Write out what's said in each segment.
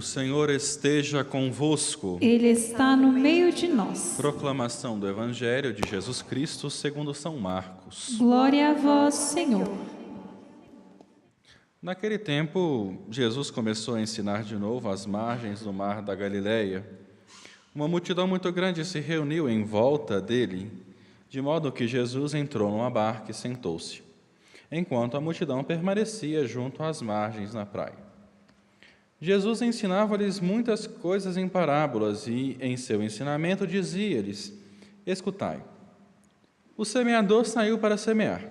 Senhor esteja convosco. Ele está no meio de nós. Proclamação do Evangelho de Jesus Cristo segundo São Marcos. Glória a vós, Senhor. Naquele tempo, Jesus começou a ensinar de novo às margens do mar da Galileia. Uma multidão muito grande se reuniu em volta dele, de modo que Jesus entrou numa barca e sentou-se, enquanto a multidão permanecia junto às margens na praia. Jesus ensinava-lhes muitas coisas em parábolas e, em seu ensinamento, dizia-lhes: escutai. O semeador saiu para semear.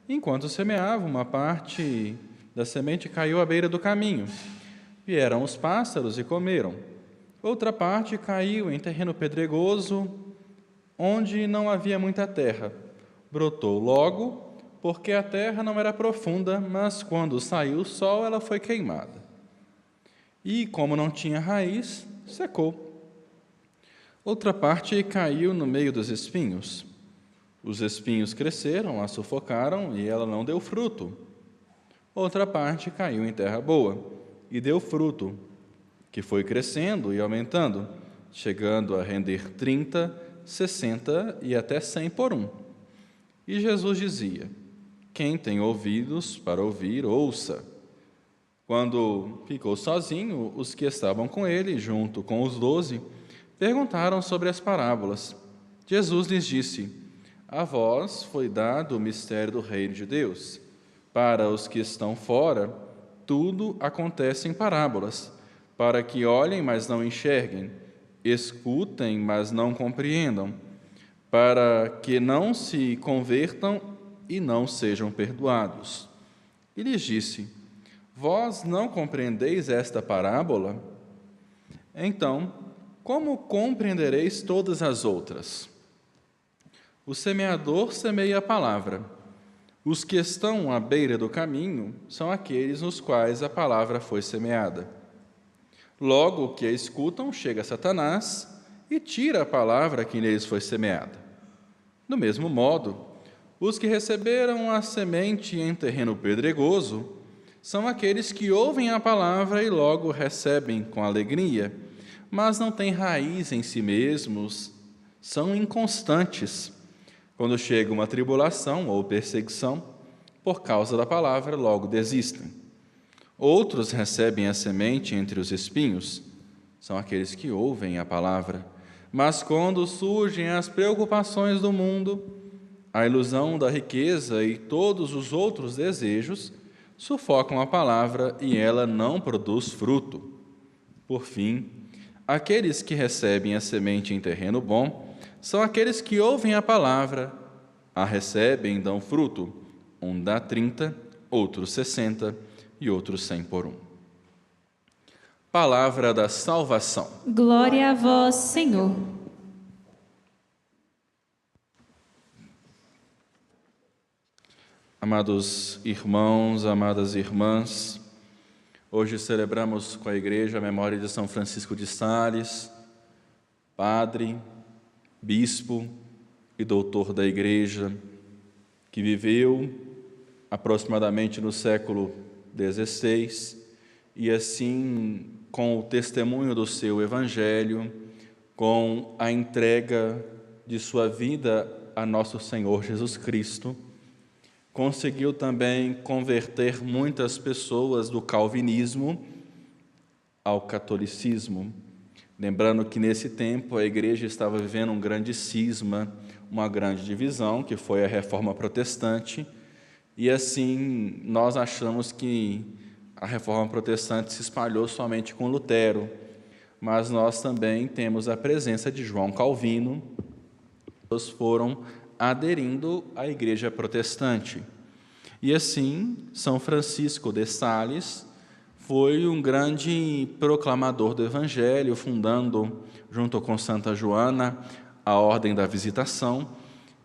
Enquanto semeava, uma parte da semente caiu à beira do caminho. Vieram os pássaros e comeram. Outra parte caiu em terreno pedregoso, onde não havia muita terra. Brotou logo, porque a terra não era profunda, mas quando saiu o sol, ela foi queimada. E, como não tinha raiz, secou. Outra parte caiu no meio dos espinhos. Os espinhos cresceram, a sufocaram e ela não deu fruto. Outra parte caiu em terra boa e deu fruto, que foi crescendo e aumentando, chegando a render 30, 60 e até 100 por um. E Jesus dizia: quem tem ouvidos para ouvir, ouça. Quando ficou sozinho, os que estavam com ele, junto com os 12, perguntaram sobre as parábolas. Jesus lhes disse: a vós foi dado o mistério do reino de Deus. Para os que estão fora, tudo acontece em parábolas, para que olhem, mas não enxerguem, escutem, mas não compreendam, para que não se convertam e não sejam perdoados. E lhes disse: vós não compreendeis esta parábola? Então, como compreendereis todas as outras? O semeador semeia a palavra. Os que estão à beira do caminho são aqueles nos quais a palavra foi semeada. Logo que a escutam, chega Satanás e tira a palavra que neles foi semeada. Do mesmo modo, os que receberam a semente em terreno pedregoso são aqueles que ouvem a palavra e logo recebem com alegria, mas não têm raiz em si mesmos, são inconstantes. Quando chega uma tribulação ou perseguição, por causa da palavra, logo desistem. Outros recebem a semente entre os espinhos, são aqueles que ouvem a palavra, mas quando surgem as preocupações do mundo, a ilusão da riqueza e todos os outros desejos, sufocam a palavra e ela não produz fruto. Por fim, aqueles que recebem a semente em terreno bom são aqueles que ouvem a palavra, a recebem e dão fruto. Um dá 30, outro 60 e outro 100 por um. Palavra da salvação. Glória a vós, Senhor. Amados irmãos, amadas irmãs, hoje celebramos com a Igreja a memória de São Francisco de Sales, padre, bispo e doutor da Igreja, que viveu aproximadamente no século XVI e assim, com o testemunho do seu Evangelho, com a entrega de sua vida a nosso Senhor Jesus Cristo, conseguiu também converter muitas pessoas do calvinismo ao catolicismo. Lembrando que nesse tempo a Igreja estava vivendo um grande cisma, uma grande divisão, que foi a Reforma Protestante, e assim nós achamos que a Reforma Protestante se espalhou somente com Lutero, mas nós também temos a presença de João Calvino, eles foram aderindo à Igreja Protestante. E assim, São Francisco de Sales foi um grande proclamador do Evangelho, fundando, junto com Santa Joana, a Ordem da Visitação,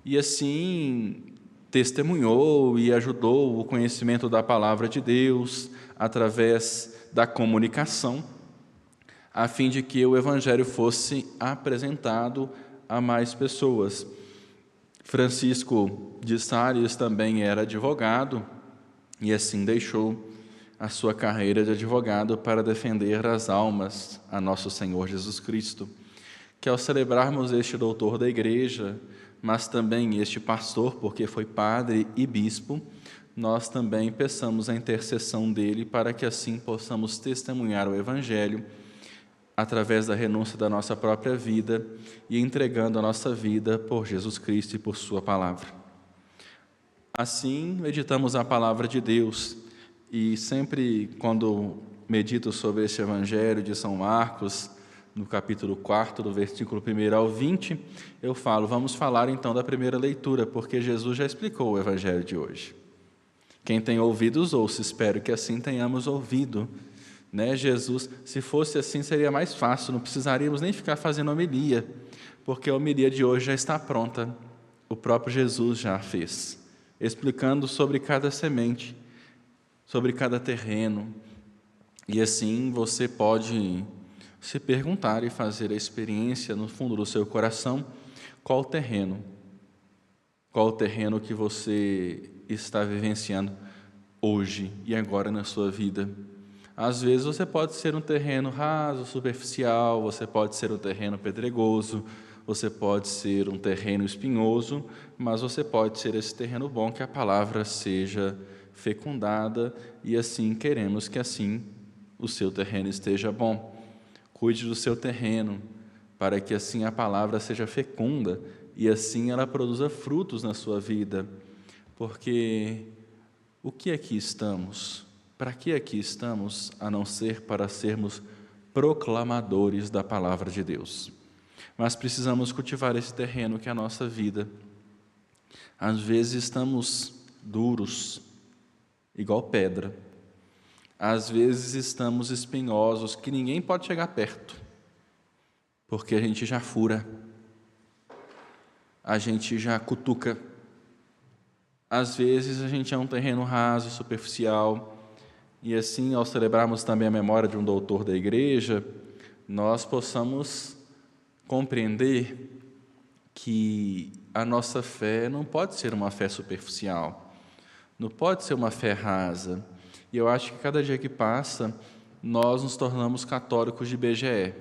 e assim testemunhou e ajudou o conhecimento da Palavra de Deus através da comunicação, a fim de que o Evangelho fosse apresentado a mais pessoas. Francisco de Sales também era advogado e assim deixou a sua carreira de advogado para defender as almas a nosso Senhor Jesus Cristo. Que ao celebrarmos este doutor da igreja, mas também este pastor, porque foi padre e bispo, nós também peçamos a intercessão dele para que assim possamos testemunhar o Evangelho através da renúncia da nossa própria vida e entregando a nossa vida por Jesus Cristo e por sua palavra. Assim, meditamos a palavra de Deus e sempre quando medito sobre este Evangelho de São Marcos, no capítulo 4, do versículo 1 ao 20, eu falo, vamos falar então da primeira leitura, porque Jesus já explicou o Evangelho de hoje. Quem tem ouvidos, ouça, espero que assim tenhamos ouvido. Jesus, se fosse assim, seria mais fácil, não precisaríamos nem ficar fazendo homilia, porque a homilia de hoje já está pronta, o próprio Jesus já a fez, explicando sobre cada semente, sobre cada terreno, e assim você pode se perguntar e fazer a experiência no fundo do seu coração, qual o terreno que você está vivenciando hoje e agora na sua vida. Às vezes você pode ser um terreno raso, superficial, você pode ser um terreno pedregoso, você pode ser um terreno espinhoso, mas você pode ser esse terreno bom, que a palavra seja fecundada, e assim queremos que assim o seu terreno esteja bom. Cuide do seu terreno, para que assim a palavra seja fecunda e assim ela produza frutos na sua vida. Porque o que aqui estamos? Para que aqui estamos, a não ser para sermos proclamadores da palavra de Deus? Mas precisamos cultivar esse terreno que é a nossa vida. Às vezes estamos duros, igual pedra. Às vezes estamos espinhosos, que ninguém pode chegar perto, porque a gente já fura, a gente já cutuca. Às vezes a gente é um terreno raso, superficial, e assim, ao celebrarmos também a memória de um doutor da igreja, nós possamos compreender que a nossa fé não pode ser uma fé superficial, não pode ser uma fé rasa. E eu acho que cada dia que passa, nós nos tornamos católicos de IBGE,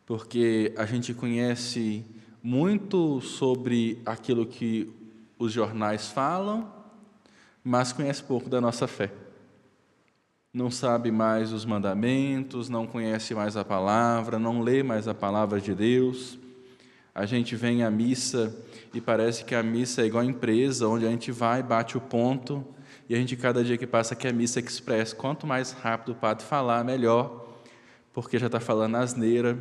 porque a gente conhece muito sobre aquilo que os jornais falam, mas conhece pouco da nossa fé. Não sabe mais os mandamentos, não conhece mais a palavra, não lê mais a palavra de Deus. A gente vem à missa e parece que a missa é igual a empresa, onde a gente vai, bate o ponto, e a gente, cada dia que passa, quer missa express. Quanto mais rápido o padre falar, melhor, porque já está falando asneira,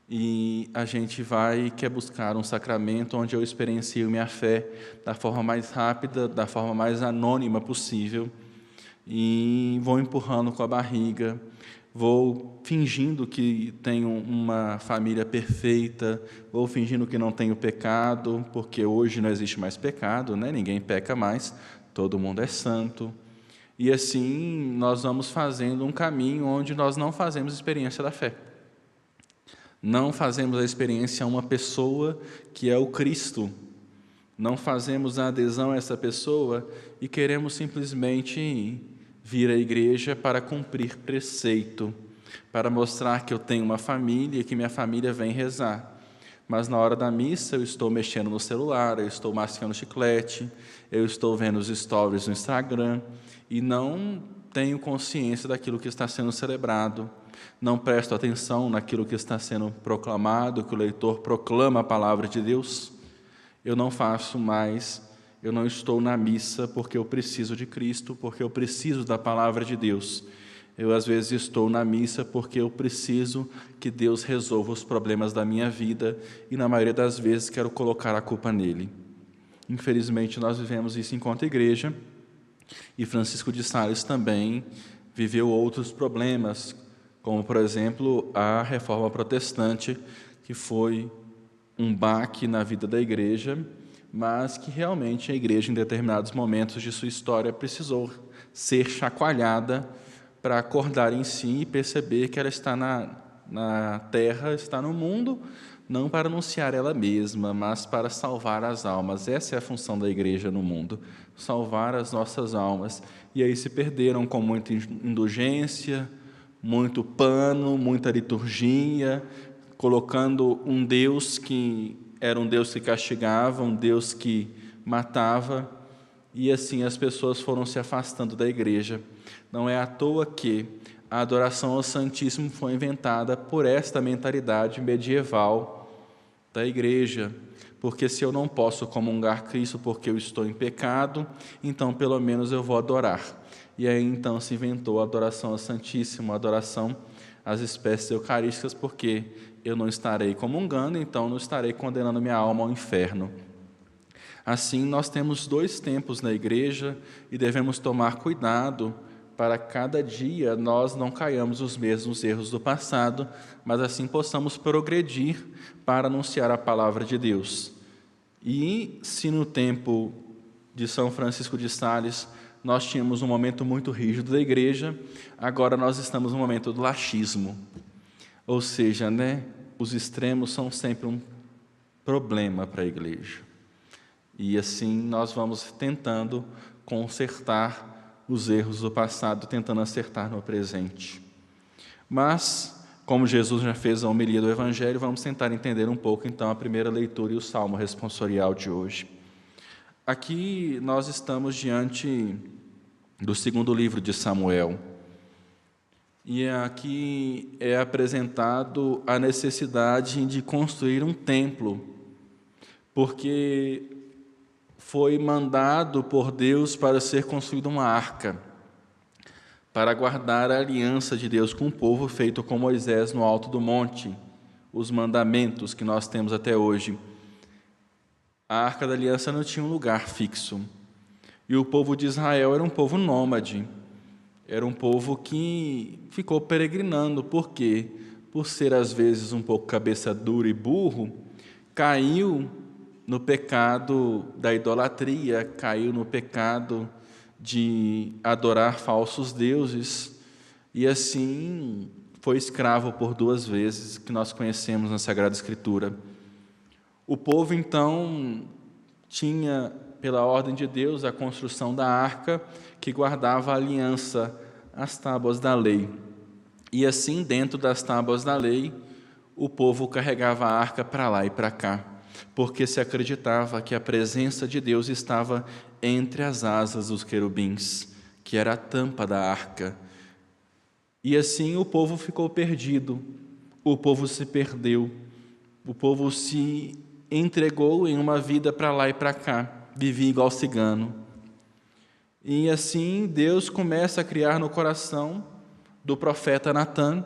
e a gente vai e quer buscar um sacramento onde eu experiencio minha fé da forma mais rápida, da forma mais anônima possível, e vou empurrando com a barriga, vou fingindo que tenho uma família perfeita, vou fingindo que não tenho pecado, porque hoje não existe mais pecado, ninguém peca mais, todo mundo é santo. E assim nós vamos fazendo um caminho onde nós não fazemos experiência da fé. Não fazemos a experiência a uma pessoa que é o Cristo. Não fazemos a adesão a essa pessoa e queremos simplesmente vir à igreja para cumprir preceito, para mostrar que eu tenho uma família e que minha família vem rezar. Mas na hora da missa eu estou mexendo no celular, eu estou mascando chiclete, eu estou vendo os stories no Instagram e não tenho consciência daquilo que está sendo celebrado, não presto atenção naquilo que está sendo proclamado, que o leitor proclama a palavra de Deus. Eu não faço mais, eu não estou na missa porque eu preciso de Cristo, porque eu preciso da palavra de Deus. Eu, às vezes, estou na missa porque eu preciso que Deus resolva os problemas da minha vida e, na maioria das vezes, quero colocar a culpa nele. Infelizmente, nós vivemos isso enquanto igreja, e Francisco de Sales também viveu outros problemas, como, por exemplo, a Reforma Protestante, que foi um baque na vida da igreja, mas que realmente a igreja, em determinados momentos de sua história, precisou ser chacoalhada para acordar em si e perceber que ela está na terra, está no mundo, não para anunciar ela mesma, mas para salvar as almas. Essa é a função da igreja no mundo, salvar as nossas almas. E aí se perderam com muita indulgência, muito pano, muita liturgia, colocando um Deus que era um Deus que castigava, um Deus que matava, e assim as pessoas foram se afastando da igreja. Não é à toa que a adoração ao Santíssimo foi inventada por esta mentalidade medieval da igreja, porque se eu não posso comungar Cristo porque eu estou em pecado, então pelo menos eu vou adorar. E aí então se inventou a adoração ao Santíssimo, a adoração às espécies eucarísticas, porque eu não estarei comungando, então não estarei condenando minha alma ao inferno. Assim, nós temos 2 tempos na igreja e devemos tomar cuidado para cada dia nós não caiamos nos mesmos erros do passado, mas assim possamos progredir para anunciar a palavra de Deus. E se no tempo de São Francisco de Sales nós tínhamos um momento muito rígido da igreja, agora nós estamos no momento do laxismo. Ou seja, os extremos são sempre um problema para a igreja. E assim nós vamos tentando consertar os erros do passado, tentando acertar no presente. Mas, como Jesus já fez a homilia do Evangelho, vamos tentar entender um pouco, então, a primeira leitura e o salmo responsorial de hoje. Aqui nós estamos diante do 2º livro de Samuel. E aqui é apresentado a necessidade de construir um templo, porque foi mandado por Deus para ser construída uma arca, para guardar a aliança de Deus com o povo feito com Moisés no alto do monte, os mandamentos que nós temos até hoje. A arca da aliança não tinha um lugar fixo, e o povo de Israel era um povo nômade, era um povo que ficou peregrinando. Por quê? Por ser às vezes um pouco cabeça dura e burro, caiu no pecado da idolatria, caiu no pecado de adorar falsos deuses, e assim foi escravo por 2 vezes, que nós conhecemos na Sagrada Escritura. O povo, então, tinha, pela ordem de Deus, a construção da arca, que guardava a aliança, as tábuas da lei. E assim, dentro das tábuas da lei, o povo carregava a arca para lá e para cá, porque se acreditava que a presença de Deus estava entre as asas dos querubins, que era a tampa da arca. E assim o povo ficou perdido, o povo se perdeu, o povo se entregou em uma vida para lá e para cá, vivia igual cigano. E assim Deus começa a criar no coração do profeta Natã,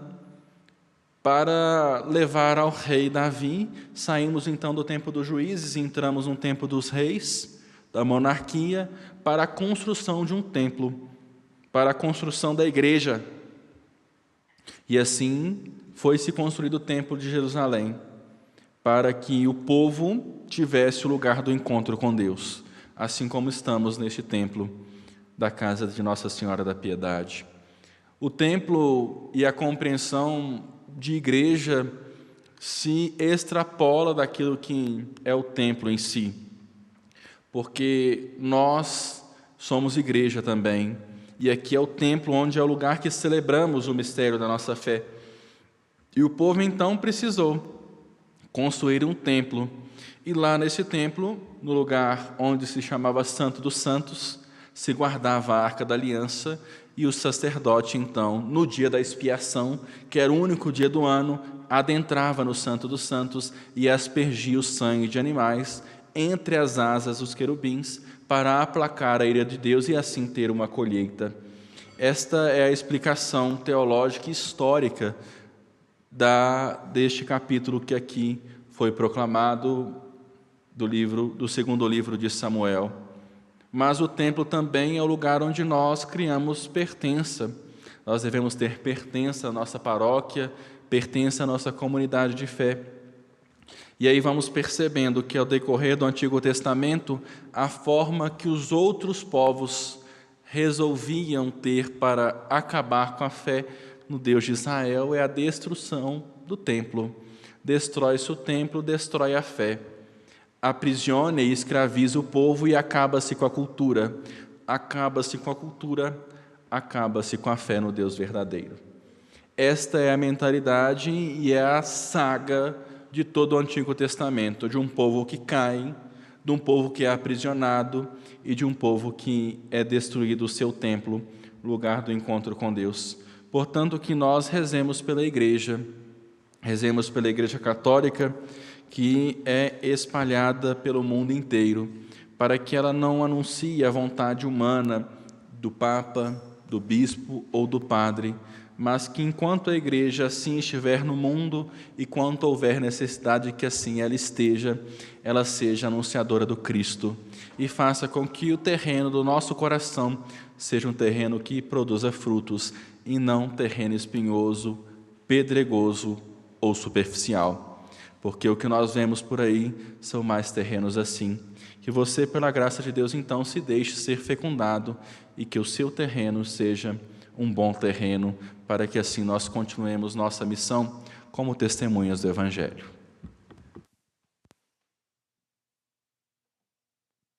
para levar ao rei Davi. Saímos então do tempo dos juízes e entramos no tempo dos reis, da monarquia, para a construção de um templo, para a construção da igreja. E assim foi-se construído o templo de Jerusalém, para que o povo tivesse o lugar do encontro com Deus, assim como estamos neste templo da casa de Nossa Senhora da Piedade. O templo e a compreensão de igreja se extrapola daquilo que é o templo em si, porque nós somos igreja também, e aqui é o templo onde é o lugar que celebramos o mistério da nossa fé. E o povo então precisou construir um templo, e lá nesse templo, no lugar onde se chamava Santo dos Santos, se guardava a Arca da Aliança, e o sacerdote, então, no dia da expiação, que era o único dia do ano, adentrava no Santo dos Santos e aspergia o sangue de animais entre as asas dos querubins para aplacar a ira de Deus e assim ter uma colheita. Esta é a explicação teológica e histórica deste capítulo que aqui foi proclamado do 2º livro de Samuel. Mas o templo também é o lugar onde nós criamos pertença. Nós devemos ter pertença à nossa paróquia, pertença à nossa comunidade de fé. E aí vamos percebendo que, ao decorrer do Antigo Testamento, a forma que os outros povos resolviam ter para acabar com a fé no Deus de Israel é a destruição do templo. destrói-se o templo, destrói a fé. Aprisiona e escraviza o povo e acaba-se com a cultura. Acaba-se com a cultura, acaba-se com a fé no Deus verdadeiro. Esta é a mentalidade e é a saga de todo o Antigo Testamento, de um povo que cai, de um povo que é aprisionado e de um povo que é destruído o seu templo, lugar do encontro com Deus. Portanto, que nós rezemos pela Igreja Católica, que é espalhada pelo mundo inteiro, para que ela não anuncie a vontade humana do Papa, do Bispo ou do Padre, mas que enquanto a Igreja assim estiver no mundo e quanto houver necessidade que assim ela esteja, ela seja anunciadora do Cristo e faça com que o terreno do nosso coração seja um terreno que produza frutos e não terreno espinhoso, pedregoso ou superficial, porque o que nós vemos por aí são mais terrenos assim. Que você, pela graça de Deus, então, se deixe ser fecundado e que o seu terreno seja um bom terreno, para que assim nós continuemos nossa missão como testemunhas do Evangelho.